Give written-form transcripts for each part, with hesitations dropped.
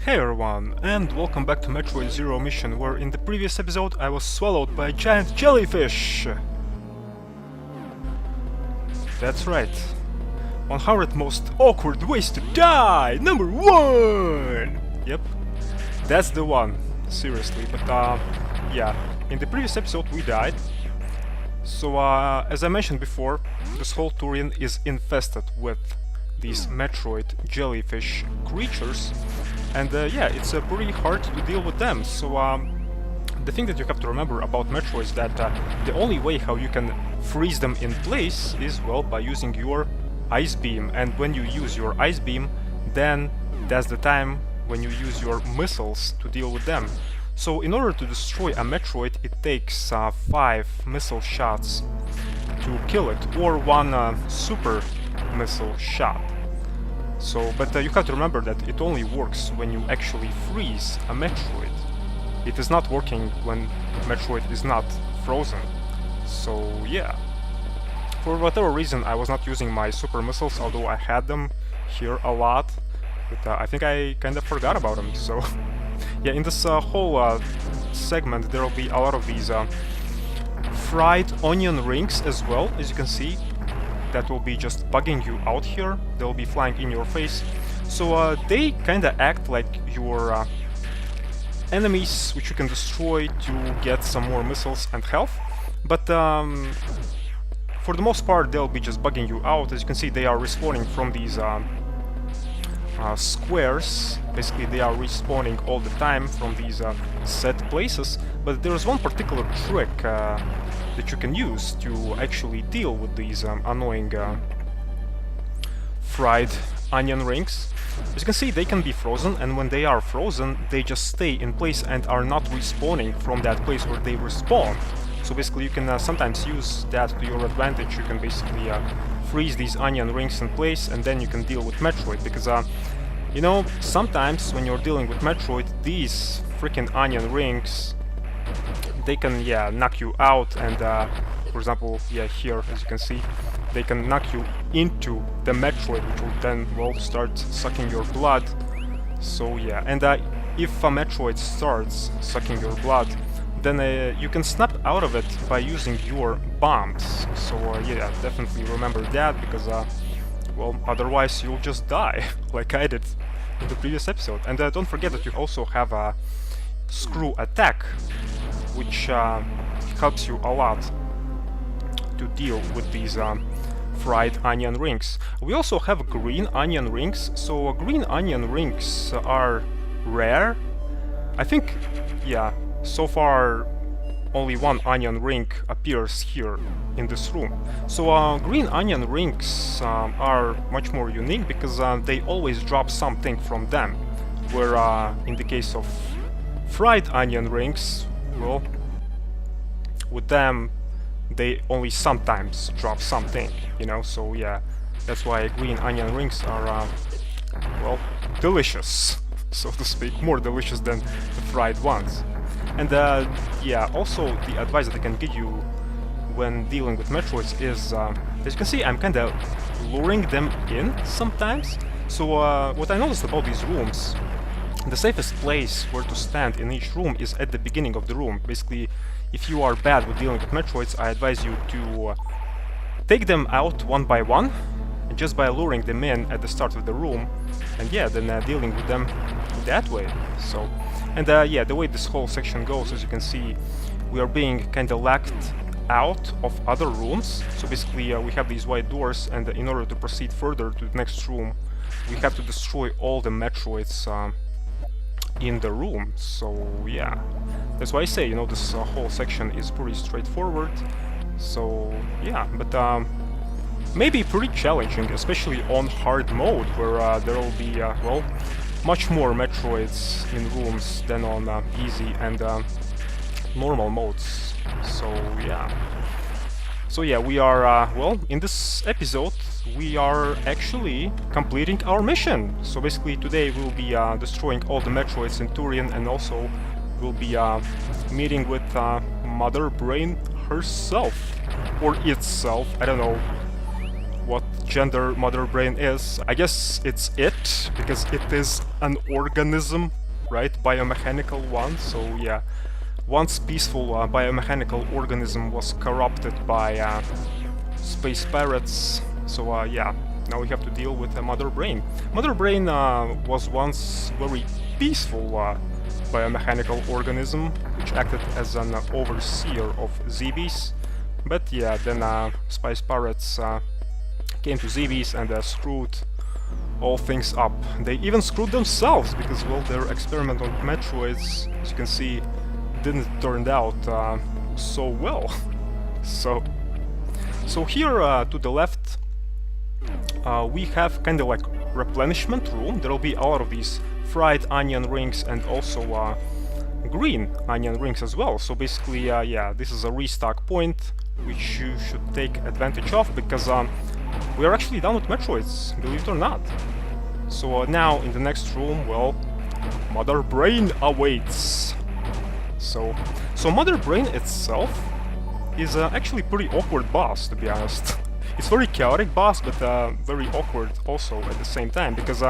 Hey everyone, and welcome back to Metroid Zero Mission, where in the previous episode I was swallowed by a giant jellyfish! That's right. 100 most awkward ways to die! Number 1! Yep, that's the one. Seriously, but yeah. In the previous episode we died. So as I mentioned before, this whole Turian is infested with these Metroid jellyfish creatures. And yeah, it's pretty hard to deal with them. So the thing that you have to remember about Metroid is that the only way how you can freeze them in place is, well, by using your ice beam. And when you use your ice beam, then that's the time when you use your missiles to deal with them. So in order to destroy a Metroid, it takes 5 missile shots to kill it, or 1 super missile shot. So, but you have to remember that it only works when you actually freeze a Metroid. It is not working when Metroid is not frozen. So yeah. For whatever reason I was not using my super missiles, although I had them here a lot. But I think I kind of forgot about them, so... yeah, in this whole segment there will be a lot of these fried onion rings as well, as you can see. That will be just bugging you out here. They'll be flying in your face. So they kinda act like your enemies, which you can destroy to get some more missiles and health. But for the most part they'll be just bugging you out. As you can see, they are respawning from these squares. Basically they are respawning all the time from these set places. But there's one particular trick that you can use to actually deal with these annoying fried onion rings. As you can see, they can be frozen, and when they are frozen they just stay in place and are not respawning from that place where they respawn. So basically you can sometimes use that to your advantage. You can basically freeze these onion rings in place, and then you can deal with Metroid, because you know, sometimes when you're dealing with Metroid, these freaking onion rings, they can, yeah, knock you out. And for example, yeah, here, as you can see, they can knock you into the Metroid, which will then, well, start sucking your blood. So yeah, and if a Metroid starts sucking your blood, then you can snap out of it by using your bombs. So yeah, definitely remember that, because well, otherwise you'll just die, like I did in the previous episode. And don't forget that you also have a screw attack, which helps you a lot to deal with these fried onion rings. We also have green onion rings. So green onion rings are rare. I think, yeah, so far only 1 onion ring appears here in this room. So green onion rings are much more unique, because they always drop something from them, where in the case of fried onion rings, well, with them they only sometimes drop something, you know. So yeah, that's why green onion rings are well, delicious, so to speak, more delicious than the fried ones. And yeah, also the advice that I can give you when dealing with Metroids is, as you can see, I'm kinda luring them in sometimes. So what I noticed about these rooms, the safest place where to stand in each room is at the beginning of the room. Basically, if you are bad with dealing with Metroids, I advise you to take them out one by one, and just by luring them in at the start of the room, and yeah, then dealing with them that way. So, and yeah, the way this whole section goes, as you can see, we are being kinda locked out of other rooms. So basically we have these white doors, and in order to proceed further to the next room, we have to destroy all the Metroids in the room. So yeah, that's why I say, you know, this whole section is pretty straightforward. So yeah, but maybe pretty challenging, especially on hard mode, where there will be well, much more Metroids in rooms than on easy and normal modes. So yeah. So yeah, we are, well, in this episode we are actually completing our mission. So basically today we'll be destroying all the Metroids in Turian, and also we'll be meeting with Mother Brain herself, or itself, I don't know what gender Mother Brain is. I guess it's it, because it is an organism, right? Biomechanical one, so yeah. Once peaceful biomechanical organism was corrupted by space pirates, so yeah, now we have to deal with Mother Brain. Mother Brain was once very peaceful biomechanical organism, which acted as an overseer of ZBs, but yeah, then space pirates came to ZBs and screwed all things up. They even screwed themselves, because, well, their experiment on Metroids, as you can see, didn't turn out so well. So here to the left we have kind of like replenishment room. There will be a lot of these fried onion rings and also green onion rings as well. So basically, yeah, this is a restock point which you should take advantage of, because we are actually done with Metroids, believe it or not. So now in the next room, well, Mother Brain awaits. So Mother Brain itself is actually pretty awkward boss, to be honest. It's very chaotic boss, but very awkward also at the same time, because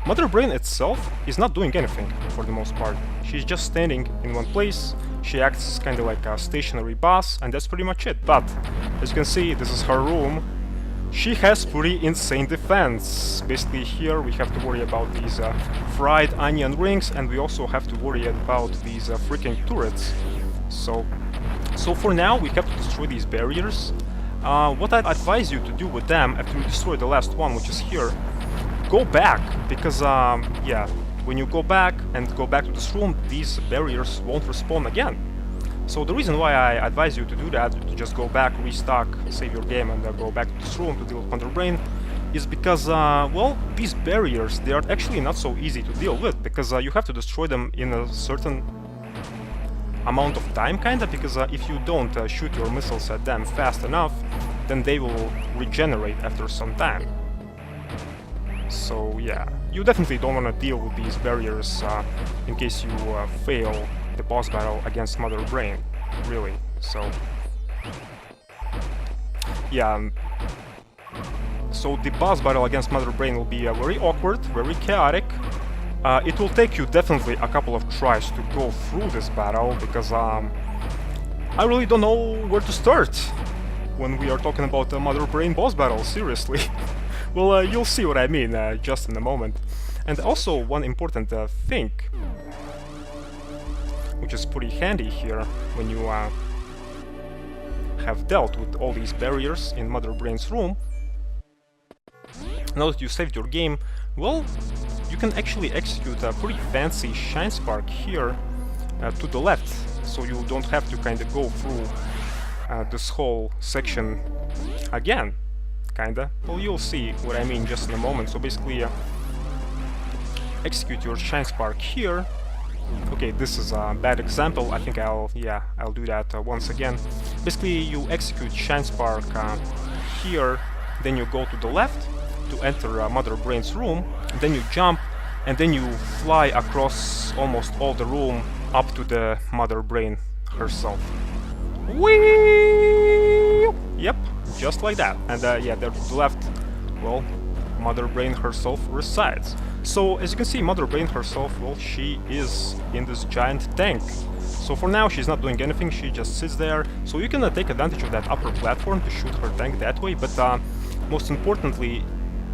Mother Brain itself is not doing anything for the most part. She's just standing in one place. She acts kind of like a stationary boss, and that's pretty much it. But as you can see, this is her room. She has pretty insane defense. Basically here we have to worry about these fried onion rings, and we also have to worry about these freaking turrets. So for now we have to destroy these barriers. What I'd advise you to do with them after you destroy the last one, which is here, go back, because yeah, when you go back to this room, these barriers won't respawn again. So the reason why I advise you to do that, to just go back, restock, save your game, and go back to this room to deal with Mother Brain, is because, well, these barriers, they are actually not so easy to deal with, because you have to destroy them in a certain amount of time, kinda, because if you don't shoot your missiles at them fast enough, then they will regenerate after some time. So yeah, you definitely don't want to deal with these barriers in case you fail the boss battle against Mother Brain, really. So yeah, so the boss battle against Mother Brain will be very awkward, very chaotic. It will take you definitely a couple of tries to go through this battle, because I really don't know where to start when we are talking about the Mother Brain boss battle, seriously. Well, you'll see what I mean just in a moment. And also one important thing, which is pretty handy here when you have dealt with all these barriers in Mother Brain's room. Now that you saved your game, well, you can actually execute a pretty fancy Shine Spark here to the left, so you don't have to kind of go through this whole section again, kinda. Well, you'll see what I mean just in a moment. So basically, execute your Shine Spark here. Okay, this is a bad example. I think I'll do that once again. Basically, you execute Shine Spark here, then you go to the left to enter Mother Brain's room, then you jump, and then you fly across almost all the room up to the Mother Brain herself. Whee! Yep, just like that. And yeah, there to the left, well, Mother Brain herself resides. So as you can see, Mother Brain herself, well, she is in this giant tank. So for now she's not doing anything, she just sits there. So you can take advantage of that upper platform to shoot her tank that way, but most importantly,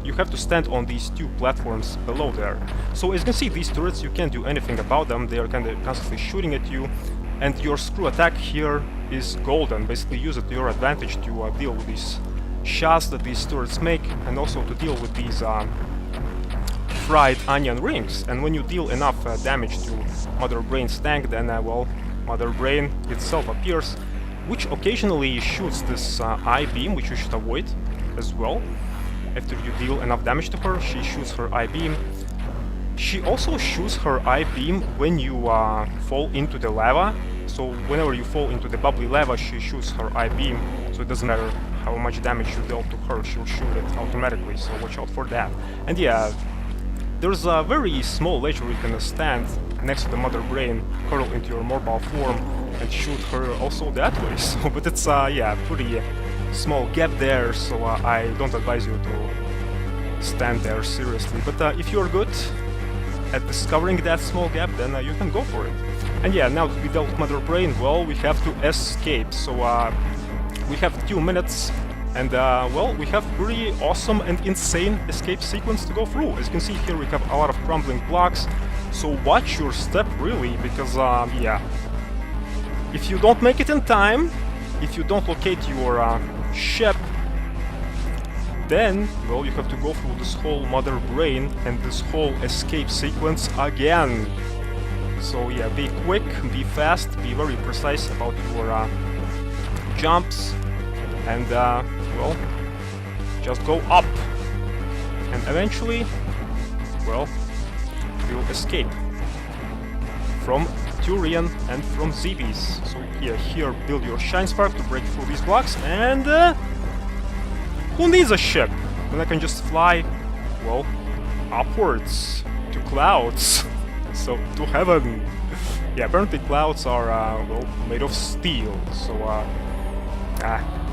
you have to stand on these two platforms below there. So as you can see, these turrets, you can't do anything about them, they are kind of constantly shooting at you, and your screw attack here is golden. Basically use it to your advantage to deal with these shots that these turrets make, and also to deal with these fried onion rings. And when you deal enough damage to Mother Brain's tank, then well, Mother Brain itself appears, which occasionally shoots this I-beam, which you should avoid as well. After you deal enough damage to her, she shoots her I-beam. She also shoots her I-beam when you fall into the lava. So whenever you fall into the bubbly lava, she shoots her I-beam. So it doesn't matter how much damage you dealt to her, she'll shoot it automatically, so watch out for that. And yeah, there's a very small ledge where you can stand next to the Mother Brain, curl into your mobile form, and shoot her also that way. So, but it's yeah, pretty small gap there, so I don't advise you to stand there seriously. But if you're good at discovering that small gap, then you can go for it. And yeah, now that we dealt with Mother Brain, well, we have to escape. So we have 2 minutes, and well, we have pretty awesome and insane escape sequence to go through. As you can see here, we have a lot of crumbling blocks, so watch your step really, because yeah, if you don't make it in time, if you don't locate your ship, then, well, you have to go through this whole Mother Brain and this whole escape sequence again. So yeah, be quick, be fast, be very precise about your jumps, and well, just go up, and eventually, well, you'll escape from Turian and from Zebes. So yeah, here build your Shine Spark to break through these blocks, and who needs a ship when I can just fly, well, upwards to clouds, so to heaven. Yeah, apparently clouds are well, made of steel, so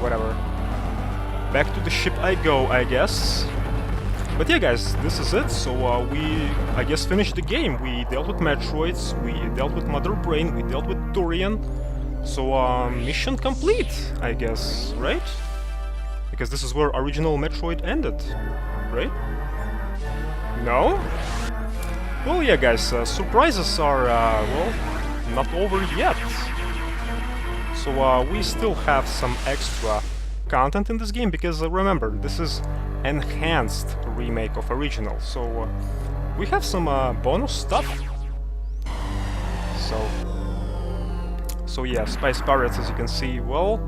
whatever. Back to the ship I go, I guess. But yeah, guys, this is it. So we, I guess, finished the game. We dealt with Metroids, we dealt with Mother Brain, we dealt with Turian. So mission complete, I guess, right? Because this is where original Metroid ended, right? No? Well, yeah, guys, surprises are, well, not over yet. So we still have some extra content in this game, because remember, this is enhanced remake of original, so we have some bonus stuff. So yeah, Space Pirates, as you can see, well,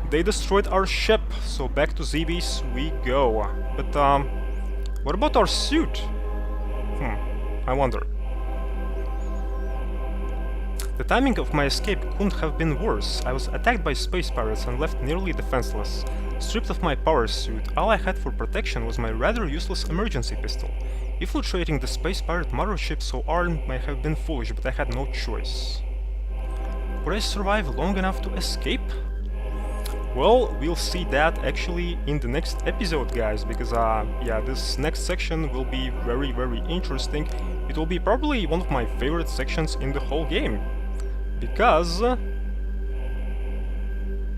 they destroyed our ship, so back to Zebes we go. But what about our suit? I wonder. The timing of my escape couldn't have been worse. I was attacked by space pirates and left nearly defenseless. Stripped of my power suit, all I had for protection was my rather useless emergency pistol. Infiltrating the space pirate mothership so armed might have been foolish, but I had no choice. Would I survive long enough to escape? Well, we'll see that actually in the next episode, guys, because yeah, this next section will be very, very interesting. It will be probably one of my favorite sections in the whole game. Because,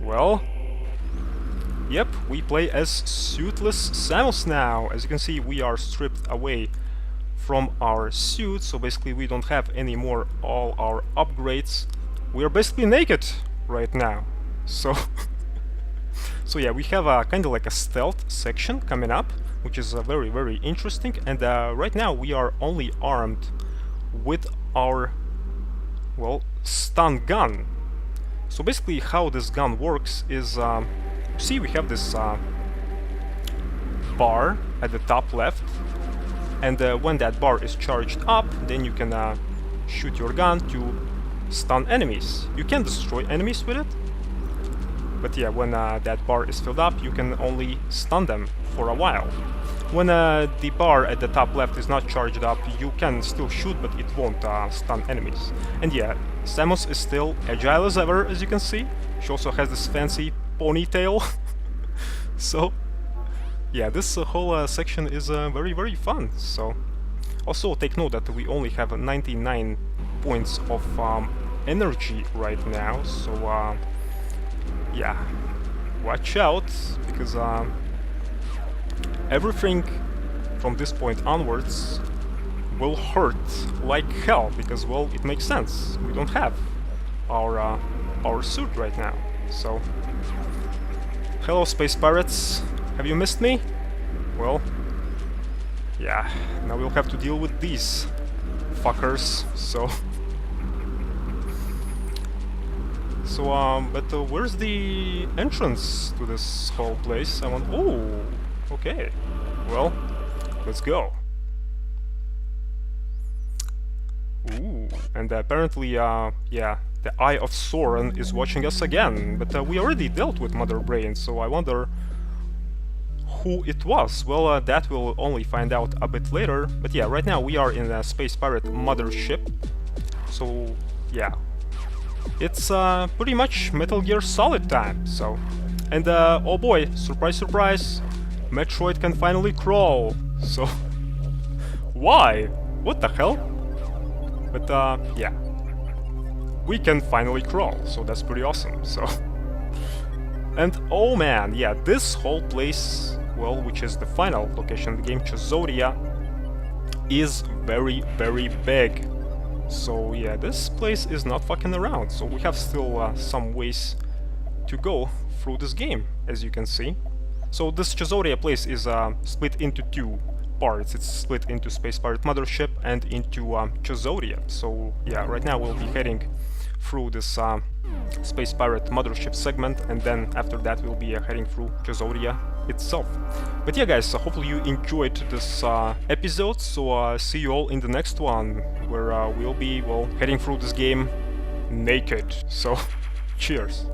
well, yep, we play as suitless Samus now. As you can see, we are stripped away from our suit, so basically we don't have any more all our upgrades. We are basically naked right now. So, so yeah, we have kind of like a stealth section coming up, which is very, very interesting. And right now we are only armed with our, well, stun gun. So basically how this gun works is, see, we have this bar at the top left, and when that bar is charged up, then you can shoot your gun to stun enemies. You can destroy enemies with it, but yeah, when that bar is filled up, you can only stun them for a while. When the bar at the top left is not charged up, you can still shoot, but it won't stun enemies. And yeah, Samus is still agile as ever, as you can see. She also has this fancy ponytail. So, yeah, this whole section is very, very fun. So, also take note that we only have 99 points of energy right now. So, yeah, watch out, because everything from this point onwards will hurt like hell, because, well, it makes sense. We don't have our suit right now. So, hello, space pirates. Have you missed me? Well, yeah, now we'll have to deal with these fuckers. So, but where's the entrance to this whole place? I want. Oh, okay. Well, let's go. Ooh, and apparently, yeah, the Eye of Sauron is watching us again, but we already dealt with Mother Brain, so I wonder who it was. Well, that we'll only find out a bit later, but yeah, right now we are in a Space Pirate mothership, so yeah, it's pretty much Metal Gear Solid time. So, and oh boy, surprise, surprise, Metroid can finally crawl. So, why? What the hell? But yeah, we can finally crawl, so that's pretty awesome. So, and oh man, yeah, this whole place, well, which is the final location of the game, Chozoria, is very, very big. So yeah, this place is not fucking around, so we have still some ways to go through this game, as you can see. So this Chozoria place is split into two parts. It's split into Space Pirate Mothership and into Chozoria. So yeah, right now we'll be heading through this Space Pirate Mothership segment, and then after that we'll be heading through Chozoria itself. But yeah guys, hopefully you enjoyed this episode, so see you all in the next one, where we'll be, well, heading through this game naked. So cheers.